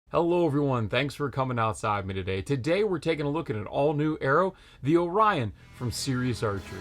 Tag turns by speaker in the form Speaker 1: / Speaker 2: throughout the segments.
Speaker 1: Hello everyone, thanks for coming outside me today. Today we're taking a look at an all new arrow, the Orion from Sirius Archery.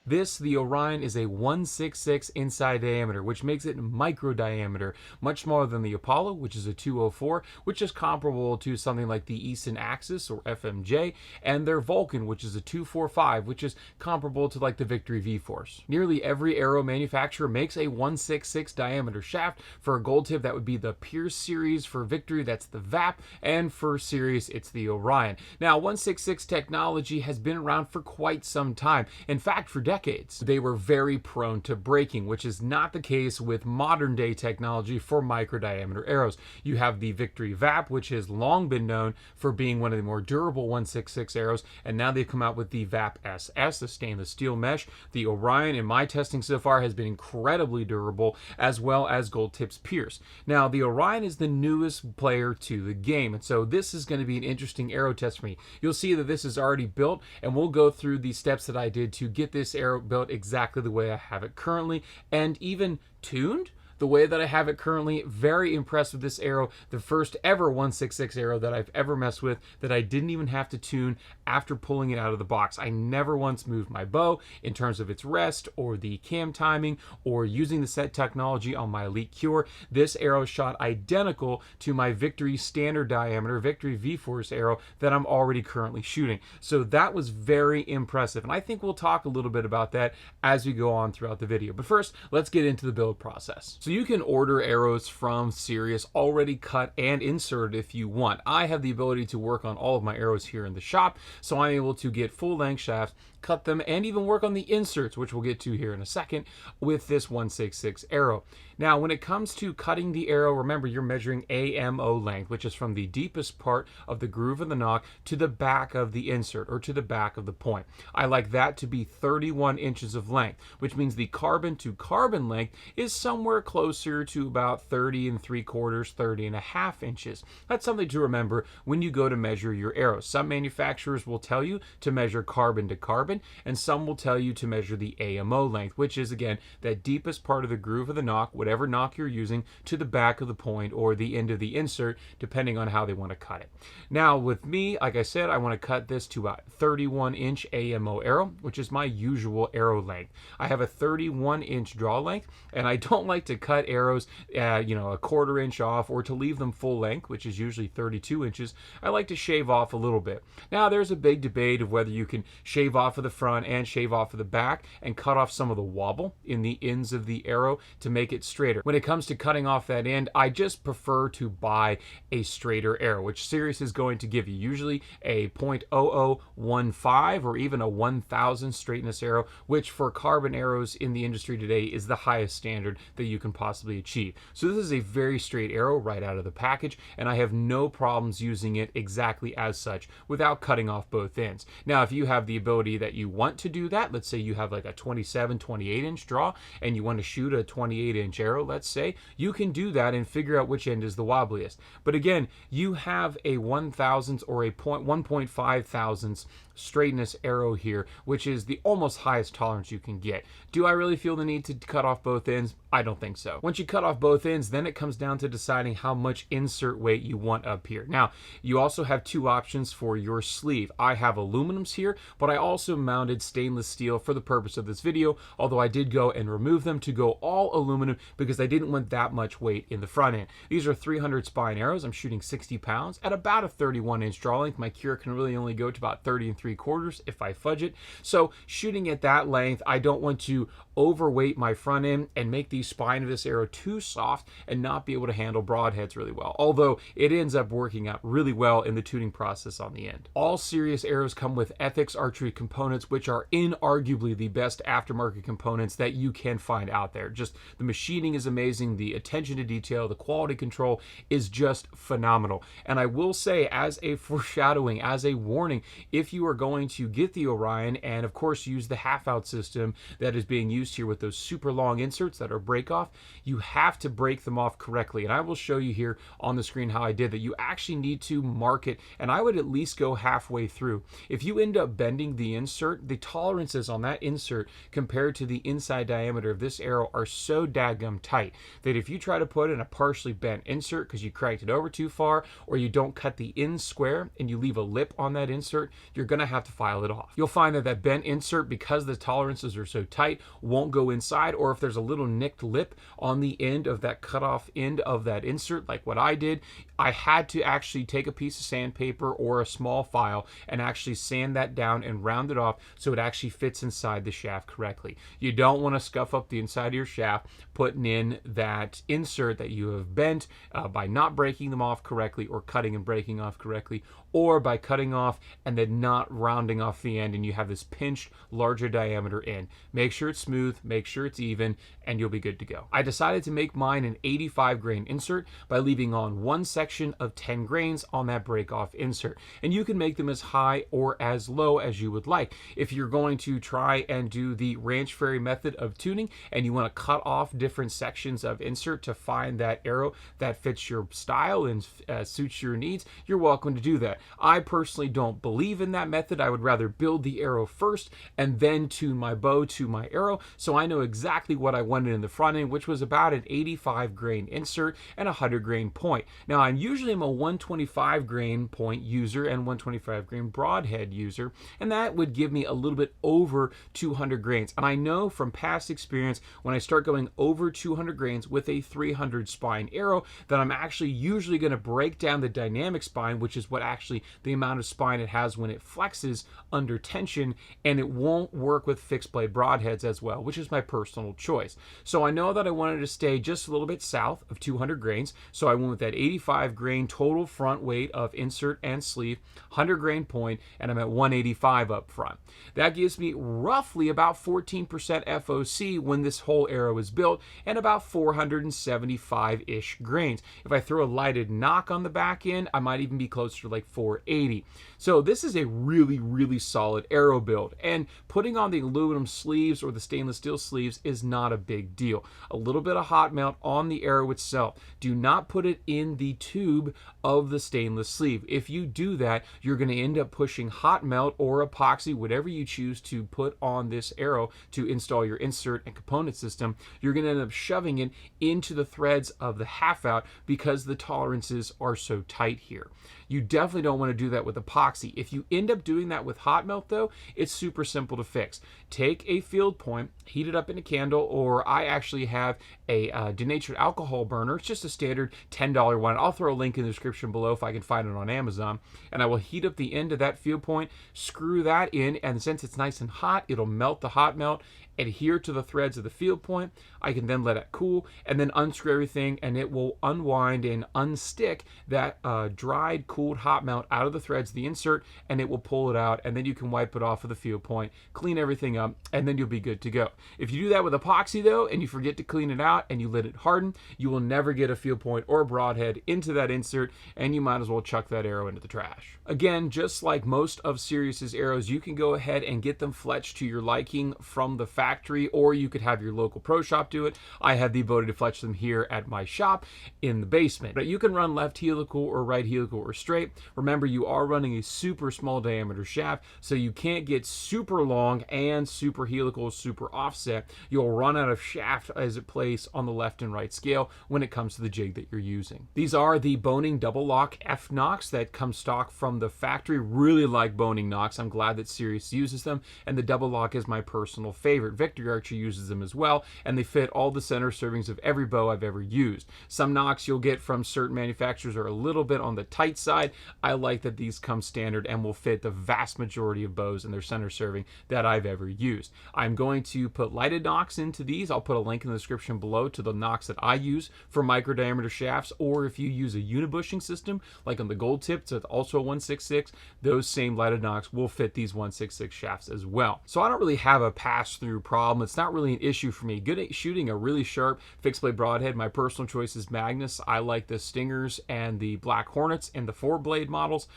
Speaker 1: The Orion, is a 166 inside diameter, which makes it micro diameter, much smaller than the Apollo, which is a 204, which is comparable to something like the Easton Axis or FMJ, and their Vulcan, which is a 245, which is comparable to like the Victory V-Force. Nearly every arrow manufacturer makes a 166 diameter shaft. For a gold tip, that would be the Pierce series. For Victory, that's the VAP, and for Sirius, it's the Orion. Now, 166 technology has been around for quite some time. In fact, for decades. They were very prone to breaking, which is not the case with modern day technology for micro diameter arrows. You have the Victory VAP, which has long been known for being one of the more durable 166 arrows, and now they've come out with the VAP SS, the stainless steel mesh. The Orion, in my testing so far, has been incredibly durable, as well as Gold Tip's Pierce. Now, the Orion is the newest player to the game, and so this is going to be an interesting arrow test for me. You'll see that this is already built, and we'll go through the steps that I did to get this arrow built exactly the way I have it currently, and even tuned the way that I have it currently. Very impressed with this arrow. The first ever 166 arrow that I've ever messed with that I didn't even have to tune after pulling it out of the box. I never once moved my bow in terms of its rest or the cam timing or using the set technology on my Elite Cure. This arrow shot identical to my Victory standard diameter, Victory V-Force arrow that I'm already currently shooting. So that was very impressive, and I think we'll talk a little bit about that as we go on throughout the video. But first, let's get into the build process. So you can order arrows from Sirius already cut and inserted if you want. I have the ability to work on all of my arrows here in the shop, so I'm able to get full length shafts, cut them, and even work on the inserts, which we'll get to here in a second, with this 166 arrow. Now, when it comes to cutting the arrow, remember you're measuring AMO length, which is from the deepest part of the groove of the nock to the back of the insert, or to the back of the point. I like that to be 31 inches of length, which means the carbon to carbon length is somewhere closer to about 30 3/4, 30.5 inches. That's something to remember when you go to measure your arrows. Some manufacturers will tell you to measure carbon to carbon, and some will tell you to measure the AMO length, which is, again, that deepest part of the groove of the nock, whatever nock you're using, to the back of the point or the end of the insert, depending on how they want to cut it. Now, with me, like I said, I want to cut this to a 31-inch AMO arrow, which is my usual arrow length. I have a 31-inch draw length, and I don't like to cut arrows, a 1/4 inch off, or to leave them full length, which is usually 32 inches. I like to shave off a little bit. Now, there's a big debate of whether you can shave off of the front and shave off of the back and cut off some of the wobble in the ends of the arrow to make it straighter. When it comes to cutting off that end, I just prefer to buy a straighter arrow, which Sirius is going to give you, usually a .0015 or even a 1000 straightness arrow, which for carbon arrows in the industry today is the highest standard that you can possibly achieve. So this is a very straight arrow right out of the package, and I have no problems using it exactly as such without cutting off both ends. Now, if you have the ability that you want to do that, let's say you have like a 27, 28 inch draw and you want to shoot a 28 inch arrow, let's say, you can do that and figure out which end is the wobbliest. But again, you have a 1000th or a 1.5 thousandths straightness arrow here, which is the almost highest tolerance you can get. Do I really feel the need to cut off both ends? I don't think so. Once you cut off both ends, then it comes down to deciding how much insert weight you want up here. Now, you also have two options for your sleeve. I have aluminums here, but I also mounted stainless steel for the purpose of this video, although I did go and remove them to go all aluminum because I didn't want that much weight in the front end. These are 300 spine arrows. I'm shooting 60 pounds at about a 31-inch draw length. My cure can really only go to about 30 3/4 if I fudge it. So shooting at that length, I don't want to overweight my front end and make the spine of this arrow too soft and not be able to handle broadheads really well, although it ends up working out really well in the tuning process on the end. All Sirius arrows come with Ethics Archery components, which are inarguably the best aftermarket components that you can find out there. Just the machining is amazing, the attention to detail, the quality control is just phenomenal. And I will say, as a foreshadowing, as a warning, if you are are going to get the Orion and of course use the half out system that is being used here with those super long inserts that are break off, you have to break them off correctly. And I will show you here on the screen how I did that. You actually need to mark it, and I would at least go halfway through. If you end up bending the insert, the tolerances on that insert compared to the inside diameter of this arrow are so daggum tight that if you try to put in a partially bent insert because you cranked it over too far, or you don't cut the end square and you leave a lip on that insert, you're going to have to file it off. You'll find that that bent insert, because the tolerances are so tight, won't go inside, or if there's a little nicked lip on the end of that cutoff end of that insert, like what I did, I had to actually take a piece of sandpaper or a small file and actually sand that down and round it off so it actually fits inside the shaft correctly. You don't want to scuff up the inside of your shaft putting in that insert that you have bent by not breaking them off correctly, or cutting and breaking off correctly, or by cutting off and then not rounding off the end and you have this pinched larger diameter end. Make sure it's smooth, make sure it's even, and you'll be good to go. I decided to make mine an 85 grain insert by leaving on one section of 10 grains on that break off insert. And you can make them as high or as low as you would like. If you're going to try and do the Ranch Fairy method of tuning and you want to cut off different sections of insert to find that arrow that fits your style and suits your needs, you're welcome to do that. I personally don't believe in that method. I would rather build the arrow first and then tune my bow to my arrow, so I know exactly what I wanted in the front end, which was about an 85 grain insert and a 100 grain point. Now, I'm usually a 125 grain point user and 125 grain broadhead user, and that would give me a little bit over 200 grains. And I know from past experience, when I start going over 200 grains with a 300 spine arrow, that I'm actually usually going to break down the dynamic spine, which is what actually the amount of spine it has when it flexes under tension, and it won't work with fixed blade broadheads as well, which is my personal choice. So I know that I wanted to stay just a little bit south of 200 grains, so I went with that 85 grain total front weight of insert and sleeve, 100 grain point, and I'm at 185 up front. That gives me roughly about 14% FOC when this whole arrow is built, and about 475-ish grains. If I throw a lighted nock on the back end, I might even be closer to like 480. So this is a really, really solid arrow build, and putting on the aluminum sleeves or the stainless steel sleeves is not a big deal. A little bit of hot melt on the arrow itself. Do not put it in the tube of the stainless sleeve. If you do that, you're going to end up pushing hot melt or epoxy, whatever you choose to put on this arrow to install your insert and component system. You're going to end up shoving it into the threads of the half out because the tolerances are so tight here. You definitely don't want to do that with epoxy. If you end up doing that with hot melt though, it's super simple to fix. Take a field point, heat it up in a candle, or I actually have a denatured alcohol burner. It's just a standard $10 one. I'll throw a link in the description below if I can find it on Amazon. And I will heat up the end of that field point, screw that in, and since it's nice and hot, it'll melt the hot melt, adhere to the threads of the field point. I can then let it cool and then unscrew everything, and it will unwind and unstick that dried, cooled hot melt out of the threads of the insert, and it will pull it out, and then you can wipe it off of the field point, clean everything up, and then you'll be good to go. If you do that with epoxy though, and you forget to clean it out and you let it harden, you will never get a field point or a broadhead into that insert, and you might as well chuck that arrow into the trash. Again, just like most of Sirius's arrows, you can go ahead and get them fletched to your liking from the factory, or you could have your local pro shop do it. I have the ability to fletch them here at my shop in the basement. But you can run left helical or right helical or straight. Remember, you are running a super small diameter shaft, so you can't get super long and super helical, super offset. You'll run out of shaft as it plays on the left and right scale when it comes to the jig that you're using. These are the Bohning double lock F nocks that come stock from the factory. Really like Bohning nocks. I'm glad that Sirius uses them, and the double lock is my personal favorite. Victory Archer uses them as well, and they fit all the center servings of every bow I've ever used. Some nocks you'll get from certain manufacturers are a little bit on the tight side. I like that these come standard and will fit the vast majority of bows in their center serving that I've ever used. I'm going to put lighted nocks into these. I'll put a link in the description below to the nocks that I use for micro diameter shafts, or if you use a unibushing system like on the gold tip, so it's also a 166, those same lighted nocks will fit these 166 shafts as well. So I don't really have a pass-through problem. It's not really an issue for me. Good at shooting a really sharp fixed blade broadhead. My personal choice is Magnus. I like the Stingers and the Black Hornets and the 4-blade models.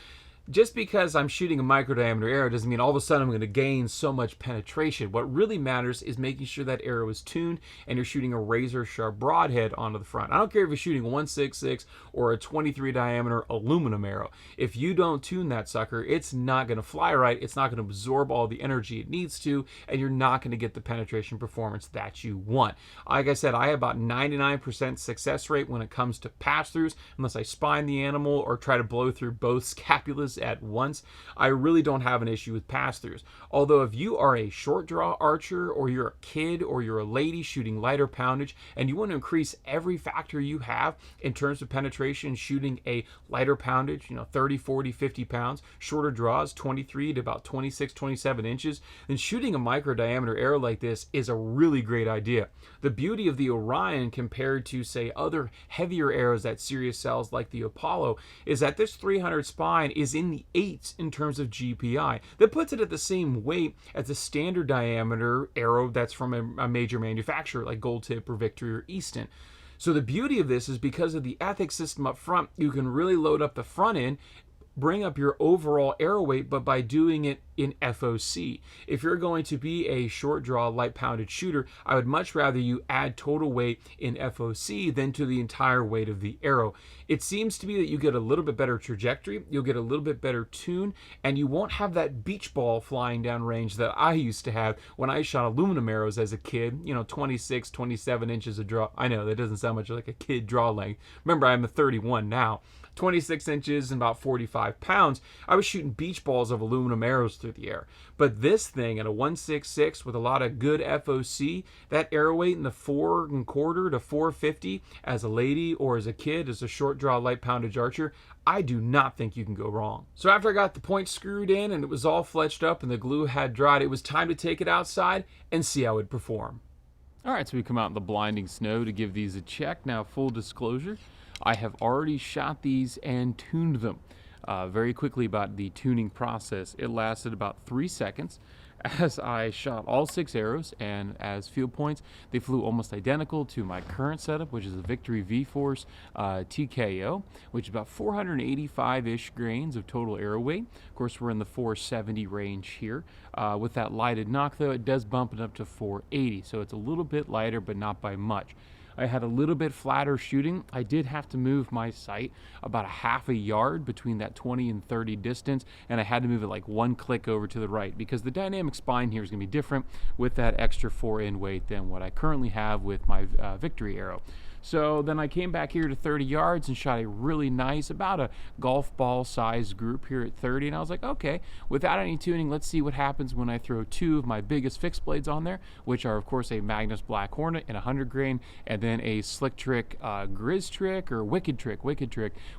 Speaker 1: Just because I'm shooting a micro diameter arrow doesn't mean all of a sudden I'm going to gain so much penetration. What really matters is making sure that arrow is tuned and you're shooting a razor sharp broadhead onto the front. I don't care if you're shooting a 166 or a 23 diameter aluminum arrow. If you don't tune that sucker, it's not going to fly right. It's not going to absorb all the energy it needs to, and you're not going to get the penetration performance that you want. Like I said, I have about 99% success rate when it comes to pass-throughs, unless I spine the animal or try to blow through both scapulas at once. I really don't have an issue with pass-throughs. Although if you are a short draw archer, or you're a kid, or you're a lady shooting lighter poundage, and you want to increase every factor you have in terms of penetration, shooting a lighter poundage, 30, 40, 50 pounds, shorter draws, 23 to about 26, 27 inches, then shooting a micro diameter arrow like this is a really great idea. The beauty of the Orion compared to, say, other heavier arrows that Sirius sells like the Apollo is that this 300 spine is in the 8s in terms of GPI. That puts it at the same weight as a standard diameter arrow that's from a major manufacturer like Gold Tip or Victory or Easton. So the beauty of this is because of the ethics system up front, you can really load up the front end, bring up your overall arrow weight, but by doing it in FOC. If you're going to be a short draw light pounded shooter, I would much rather you add total weight in FOC than to the entire weight of the arrow. It seems to be that you get a little bit better trajectory, you'll get a little bit better tune, and you won't have that beach ball flying down range that I used to have when I shot aluminum arrows as a kid, 26, 27 inches of draw. I know that doesn't sound much like a kid draw length. Remember, I'm a 31 now. 26 inches and about 45 pounds, I was shooting beach balls of aluminum arrows through the air. But this thing at a 166 with a lot of good FOC, that arrow weight in the 4.25 to 450 as a lady or as a kid, as a short draw light poundage archer, I do not think you can go wrong. So after I got the point screwed in and it was all fletched up and the glue had dried, it was time to take it outside and see how it performed. All right, so we come out in the blinding snow to give these a check. Now, full disclosure, I have already shot these and tuned them. Very quickly about the tuning process. It lasted about 3 seconds as I shot all 6 arrows, and as field points, they flew almost identical to my current setup, which is a Victory V-Force TKO, which is about 485-ish grains of total arrow weight. Of course, we're in the 470 range here. With that lighted nock, though, it does bump it up to 480, so it's a little bit lighter, but not by much. I had a little bit flatter shooting. I did have to move my sight about a half a yard between that 20 and 30 distance, and I had to move it like 1 click over to the right because the dynamic spine here is going to be different with that extra 4-in weight than what I currently have with my Victory arrow. So then I came back here to 30 yards and shot a really nice, about a golf ball size group here at 30. And I was like, okay, without any tuning, let's see what happens when I throw 2 of my biggest fixed blades on there, which are, of course, a Magnus Black Hornet in 100 grain, and then a Slick Trick Grizz Trick, or Wicked Trick,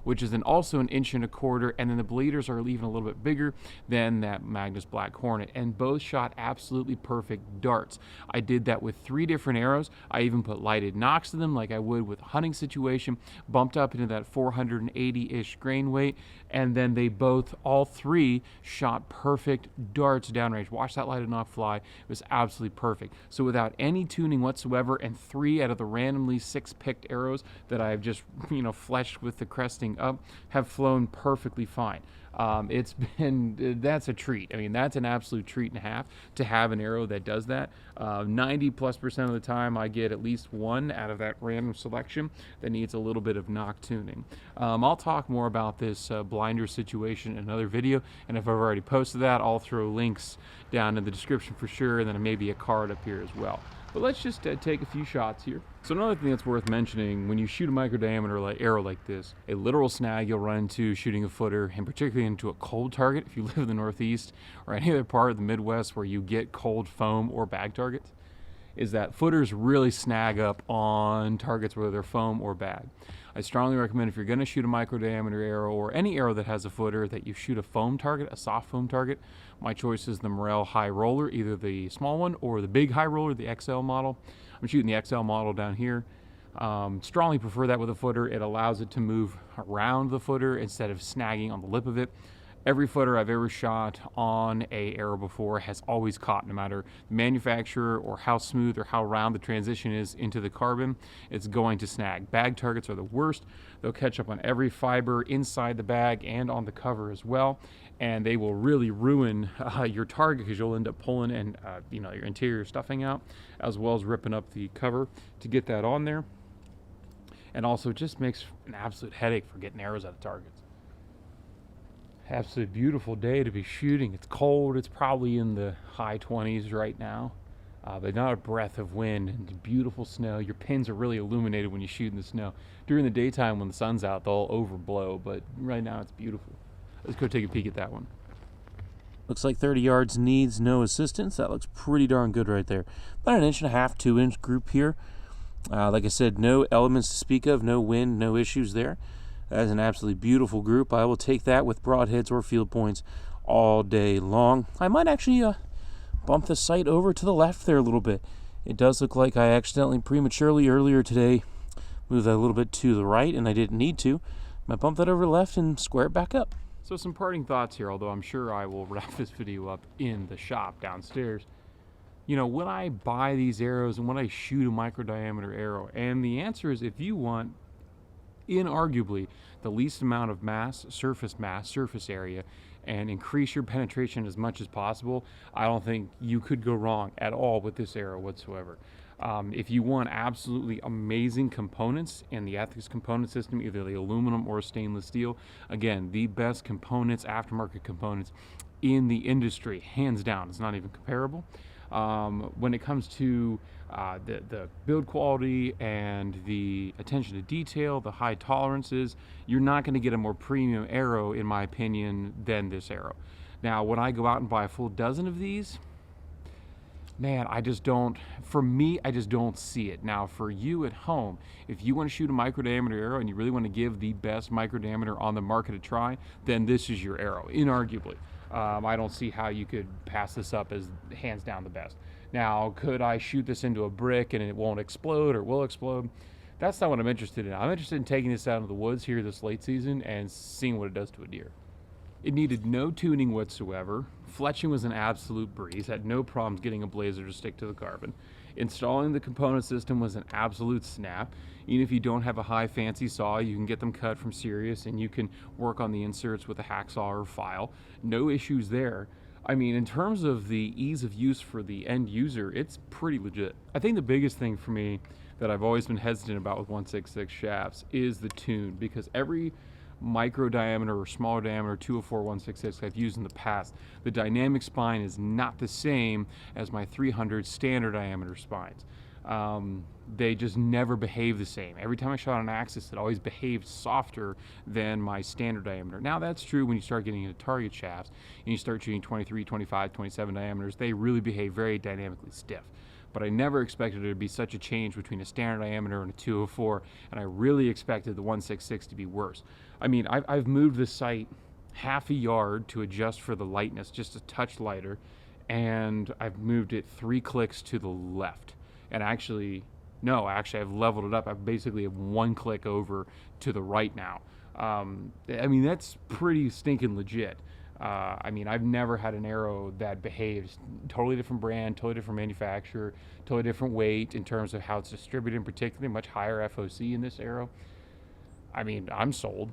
Speaker 1: which is also an 1.25 inch, and then the bleeders are even a little bit bigger than that Magnus Black Hornet, and both shot absolutely perfect darts. I did that with 3 different arrows. I even put lighted nocks to them like I would with a hunting situation, bumped up into that 480-ish grain weight, and then they both, all 3, shot perfect darts downrange. Watch that lighted nock fly. It was absolutely perfect. So without any tuning whatsoever, and 3 out of the randomly 6 picked arrows that I've just, fletched with the cresting up have flown perfectly fine. It's been, that's a treat. I mean, that's an absolute treat and a half to have an arrow that does that. 90+% of the time I get at least 1 out of that random selection that needs a little bit of nock tuning. I'll talk more about this blinder situation in another video, and if I've already posted that, I'll throw links down in the description for sure, and then maybe a card up here as well. But let's just take a few shots here. So another thing that's worth mentioning, when you shoot a micro diameter arrow like this, a literal snag you'll run into shooting a footer, and particularly into a cold target if you live in the Northeast or any other part of the Midwest where you get cold foam or bag targets, is that footers really snag up on targets whether they're foam or bag. I strongly recommend if you're going to shoot a micro diameter arrow or any arrow that has a footer that you shoot a foam target, a soft foam target. My choice is the Morel High Roller, either the small one or the big high roller, the XL model. I'm shooting the XL model down here. Strongly prefer that with a footer. It allows it to move around the footer instead of snagging on the lip of it. Every footer I've ever shot on a arrow before has always caught, no matter the manufacturer or how smooth or how round the transition is into the carbon, it's going to snag. Bag targets are the worst. They'll catch up on every fiber inside the bag and on the cover as well, and they will really ruin your target because you'll end up pulling and your interior stuffing out, as well as ripping up the cover to get that on there. And also, it just makes an absolute headache for getting arrows out of targets. Absolutely beautiful day to be shooting. It's cold. It's probably in the high 20s right now, but not a breath of wind, and beautiful snow. Your pins are really illuminated when you shoot in the snow. During the daytime when the sun's out, they'll overblow, but right now it's beautiful. Let's go take a peek at that one.
Speaker 2: Looks like 30 yards needs no assistance. That looks pretty darn good right there. About 1.5 inch, 2 inch group here. Like I said, no elements to speak of, no wind, no issues there. That is an absolutely beautiful group. I will take that with broadheads or field points all day long. I might actually bump the sight over to the left there a little bit. It does look like I accidentally prematurely earlier today moved that a little bit to the right, and I didn't need to. I might bump that over left and square it back up.
Speaker 1: So some parting thoughts here, although I'm sure I will wrap this video up in the shop downstairs. When I buy these arrows and when I shoot a micro diameter arrow, and the answer is if you want inarguably the least amount of surface area, and increase your penetration as much as possible, I don't think you could go wrong at all with this arrow whatsoever. If you want absolutely amazing components in the Ethics component system, either the aluminum or stainless steel, again, the best components, aftermarket components in the industry, hands down. It's not even comparable. When it comes to the build quality and the attention to detail, the high tolerances, you're not going to get a more premium arrow, in my opinion, than this arrow. Now, when I go out and buy a full dozen of these, man, I just don't see it. Now, for you at home, if you want to shoot a micro diameter arrow and you really want to give the best micro diameter on the market a try, then this is your arrow, inarguably. I don't see how you could pass this up as hands down the best. Now, could I shoot this into a brick and it won't explode or will explode? That's not what I'm interested in. I'm interested in taking this out of the woods here this late season and seeing what it does to a deer. It needed no tuning whatsoever. Fletching was an absolute breeze. Had no problems getting a blazer to stick to the carbon. Installing the component system was an absolute snap. Even if you don't have a high fancy saw, you can get them cut from Sirius and you can work on the inserts with a hacksaw or file. No issues there. I mean, in terms of the ease of use for the end user, it's pretty legit. I think the biggest thing for me that I've always been hesitant about with 166 shafts is the tune, because every micro diameter or smaller diameter 204 166 I've used in the past, the dynamic spine is not the same as my 300 standard diameter spines. They just never behave the same. Every time I shot on axis, it always behaved softer than my standard diameter. Now, that's true when you start getting into target shafts and you start shooting 23, 25, 27 diameters. They really behave very dynamically stiff. But I never expected there to be such a change between a standard diameter and a 204, and I really expected the 166 to be worse. I mean, I've moved the sight half a yard to adjust for the lightness, just a touch lighter, and I've moved it 3 clicks to the left. And actually, I've leveled it up. I basically have 1 click over to the right now. I mean, that's pretty stinking legit. I mean, I've never had an arrow that behaves totally different brand, totally different manufacturer, totally different weight in terms of how it's distributed, in particular, much higher FOC in this arrow. I mean, I'm sold.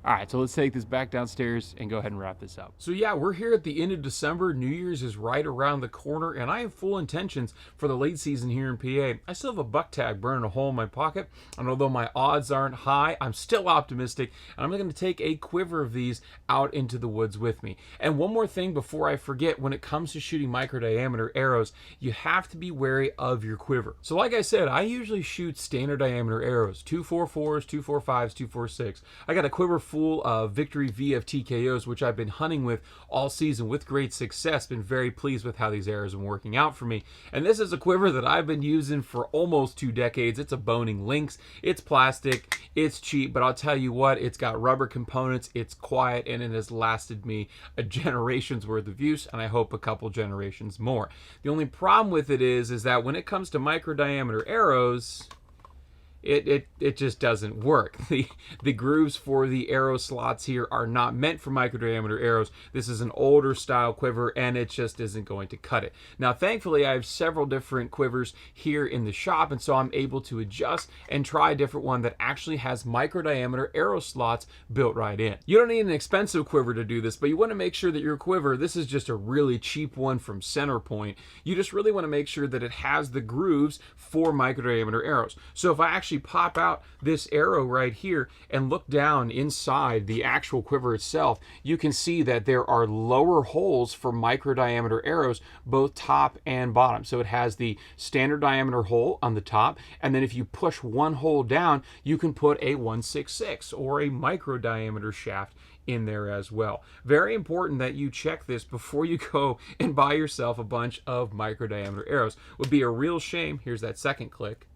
Speaker 1: All right, so let's take this back downstairs and go ahead and wrap this up. So yeah, we're here at the end of December. New Year's is right around the corner, and I have full intentions for the late season here in PA. I still have a buck tag burning a hole in my pocket, and although my odds aren't high, I'm still optimistic, and I'm going to take a quiver of these out into the woods with me. And one more thing before I forget, when it comes to shooting micro diameter arrows, you have to be wary of your quiver. So like I said, I usually shoot standard diameter arrows, 244s, 245s, 246. I got a quiver full of Victory VF TKOs, which I've been hunting with all season with great success. Been very pleased with how these arrows have been working out for me. And this is a quiver that I've been using for almost 2 decades. It's a Bohning Lynx. It's plastic. It's cheap, but I'll tell you what, it's got rubber components. It's quiet, and it has lasted me a generation's worth of use, and I hope a couple generations more. The only problem with it is that when it comes to micro diameter arrows, it just doesn't work. The grooves for the arrow slots here are not meant for micro diameter arrows. This is an older style quiver, and it just isn't going to cut it. Now, thankfully, I have several different quivers here in the shop, and so I'm able to adjust and try a different one that actually has micro diameter arrow slots built right in. You don't need an expensive quiver to do this, but you want to make sure that your quiver, this is just a really cheap one from Centerpoint, you just really want to make sure that it has the grooves for micro diameter arrows. So if I actually pop out this arrow right here and look down inside the actual quiver itself, you can see that there are lower holes for micro diameter arrows, both top and bottom. So it has the standard diameter hole on the top, and then if you push one hole down, you can put a 166 or a micro diameter shaft in there as well. Very important that you check this before you go and buy yourself a bunch of micro diameter arrows. Would be a real shame, here's that second click,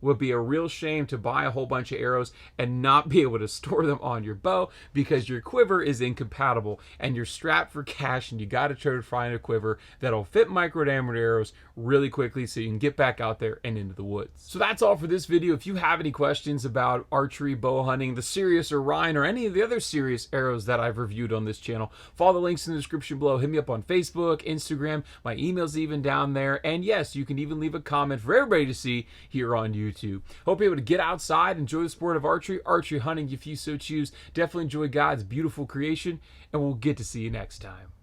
Speaker 1: would be a real shame to buy a whole bunch of arrows and not be able to store them on your bow because your quiver is incompatible and you're strapped for cash, and you got to try to find a quiver that'll fit micro diameter arrows really quickly so you can get back out there and into the woods. So that's all for this video. If you have any questions about archery, bow hunting, the Sirius, Orion, or any of the other Sirius arrows that I've reviewed on this channel, follow the links in the description below. Hit me up on Facebook, Instagram, my email's even down there, and yes, you can even leave a comment for everybody to see here on YouTube. Hope you're able to get outside, enjoy the sport of archery hunting if you so choose. Definitely enjoy God's beautiful creation, and we'll get to see you next time.